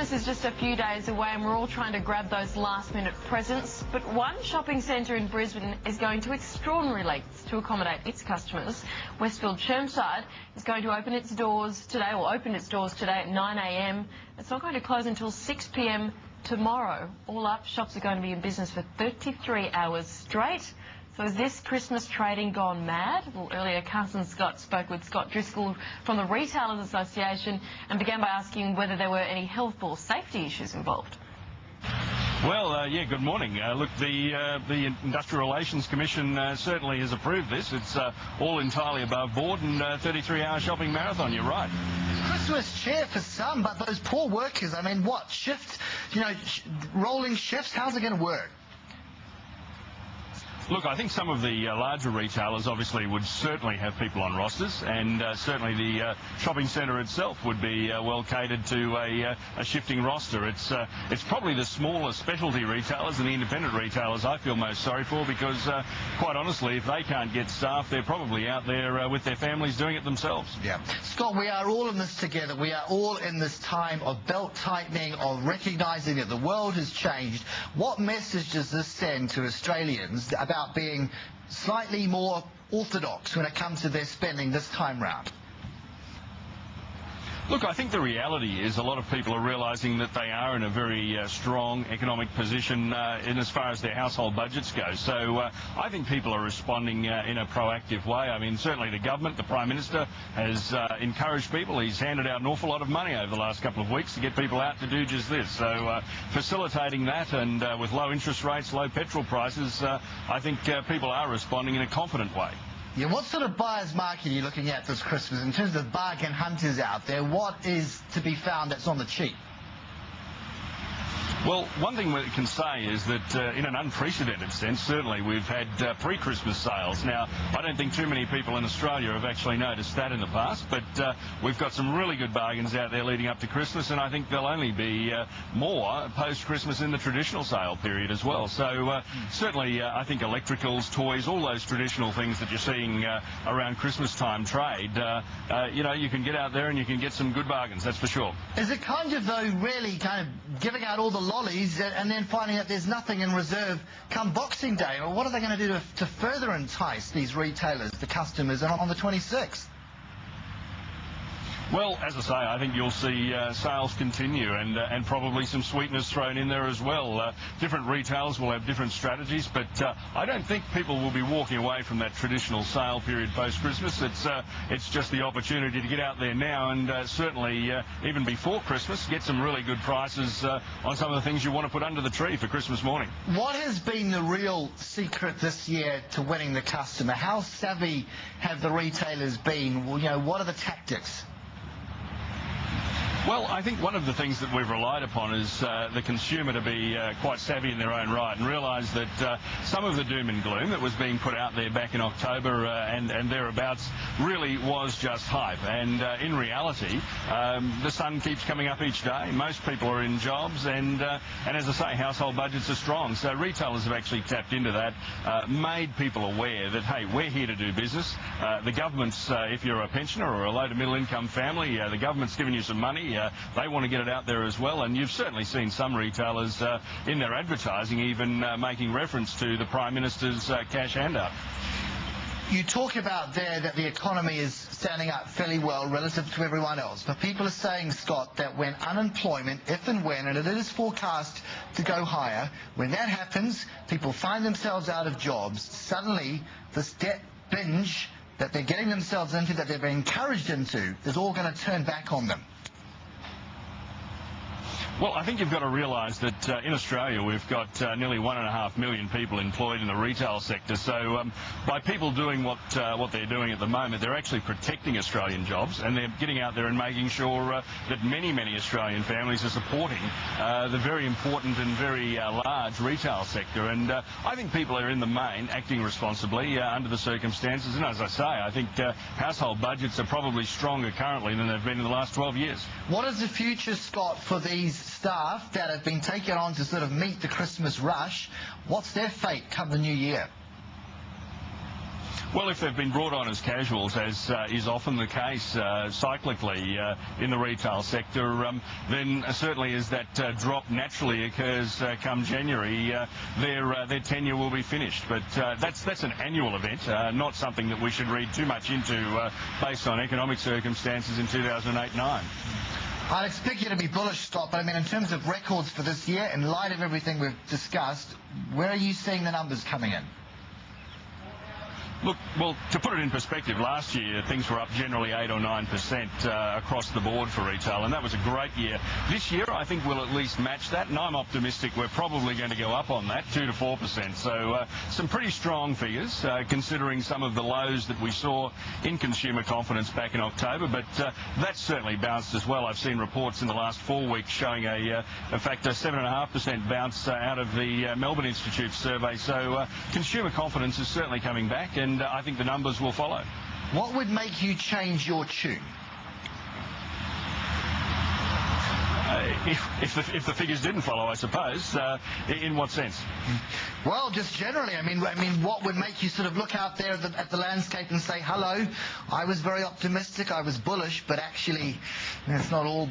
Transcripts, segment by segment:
Christmas is just a few days away and we're all trying to grab those last-minute presents. But one shopping centre in Brisbane is going to extraordinary lengths to accommodate its customers. Westfield Chermside is going to open its doors today, or open its doors today at 9 a.m. It's not going to close until 6 p.m. tomorrow. All up, shops are going to be in business for 33 hours straight. So is this Christmas trading gone mad? Well, earlier, Carson Scott spoke with Scott Driscoll from the Retailers Association and began by asking whether there were any health or safety issues involved. Well, yeah, good morning. Look, the Industrial Relations Commission certainly has approved this. It's all entirely above board and 33-hour shopping marathon, you're right. Christmas cheer for some, but those poor workers, I mean, what, shifts, rolling shifts, how's it going to work? Look, I think some of the larger retailers obviously would certainly have people on rosters, and certainly the shopping centre itself would be well catered to a shifting roster. It's probably the smaller specialty retailers and the independent retailers I feel most sorry for, because quite honestly, if they can't get staff, they're probably out there with their families doing it themselves. Yeah. Scott, we are all in this together. We are all in this time of belt tightening, of recognising that the world has changed. What message does this send to Australians about being slightly more orthodox when it comes to their spending this time round? Look, I think the reality is a lot of people are realising that they are in a very strong economic position in as far as their household budgets go. So I think people are responding in a proactive way. I mean, certainly the government, the Prime Minister, has encouraged people. He's handed out an awful lot of money over the last couple of weeks to get people out to do just this. So facilitating that, and with low interest rates, low petrol prices, I think people are responding in a confident way. Yeah, what sort of buyer's market are you looking at this Christmas in terms of bargain hunters out there? What is to be found that's on the cheap? Well, one thing we can say is that in an unprecedented sense, certainly we've had pre-Christmas sales. Now, I don't think too many people in Australia have actually noticed that in the past, but we've got some really good bargains out there leading up to Christmas, and I think there'll only be more post-Christmas in the traditional sale period as well. So certainly I think electricals, toys, all those traditional things that you're seeing around Christmas time trade, you can get out there and you can get some good bargains, that's for sure. Is it kind of, though, really kind of giving out all the lollies and then finding out there's nothing in reserve come Boxing Day? Or what are they going to do to further entice these retailers, the customers, on the 26th? Well, as I say, I think you'll see sales continue and probably some sweeteners thrown in there as well. Different retailers will have different strategies, but I don't think people will be walking away from that traditional sale period post-Christmas. It's just the opportunity to get out there now and certainly even before Christmas get some really good prices on some of the things you want to put under the tree for Christmas morning. What has been the real secret this year to winning the customer? How savvy have the retailers been? What are the tactics? Well, I think one of the things that we've relied upon is the consumer to be quite savvy in their own right and realise that some of the doom and gloom that was being put out there back in October and thereabouts really was just hype. And in reality, the sun keeps coming up each day. Most people are in jobs and as I say, household budgets are strong. So retailers have actually tapped into that, made people aware that, hey, we're here to do business. The government's, if you're a pensioner or a low to middle income family, the government's giving you some money. They want to get it out there as well, and you've certainly seen some retailers in their advertising even making reference to the Prime Minister's cash handout. You talk about there that the economy is standing up fairly well relative to everyone else, but people are saying, Scott, that when unemployment, if and when, and it is forecast to go higher, when that happens, people find themselves out of jobs, suddenly this debt binge that they're getting themselves into, that they've been encouraged into, is all going to turn back on them. Well, I think you've got to realise that in Australia we've got nearly 1.5 million people employed in the retail sector. So by people doing what they're doing at the moment, they're actually protecting Australian jobs, and they're getting out there and making sure that many Australian families are supporting the very important and very large retail sector. And I think people are in the main acting responsibly under the circumstances. And as I say, I think household budgets are probably stronger currently than they've been in the last 12 years. What is the future, Scott, for these staff that have been taken on to sort of meet the Christmas rush? What's their fate come the new year? Well, if they've been brought on as casuals, as is often the case cyclically in the retail sector, then certainly as that drop naturally occurs come January, their tenure will be finished. But that's an annual event, not something that we should read too much into based on economic circumstances in 2008-9. I'd expect you to be bullish, Scott, but I mean, in terms of records for this year, in light of everything we've discussed, where are you seeing the numbers coming in? Look, well, to put it in perspective, last year things were up generally 8 or 9% across the board for retail, and that was a great year. This year, I think we'll at least match that, and I'm optimistic we're probably going to go up on that, 2 to 4%. So some pretty strong figures, considering some of the lows that we saw in consumer confidence back in October, but that's certainly bounced as well. I've seen reports in the last 4 weeks showing in fact, a 7.5% bounce out of the Melbourne Institute survey. So consumer confidence is certainly coming back, and I think the numbers will follow. What would make you change your tune? If the figures didn't follow, I suppose. In what sense? Well, just generally. I mean, what would make you sort of look out there at the landscape and say, "Hello, I was very optimistic, I was bullish, but actually, it's not all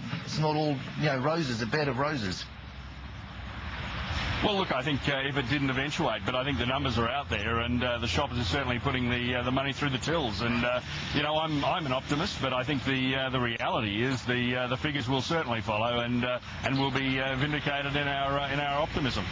roses, a bed of roses." Well, look, I think if it didn't eventuate, but I think the numbers are out there, and the shoppers are certainly putting the money through the tills. And I'm an optimist, but I think the reality is the figures will certainly follow, and will be vindicated in our optimism.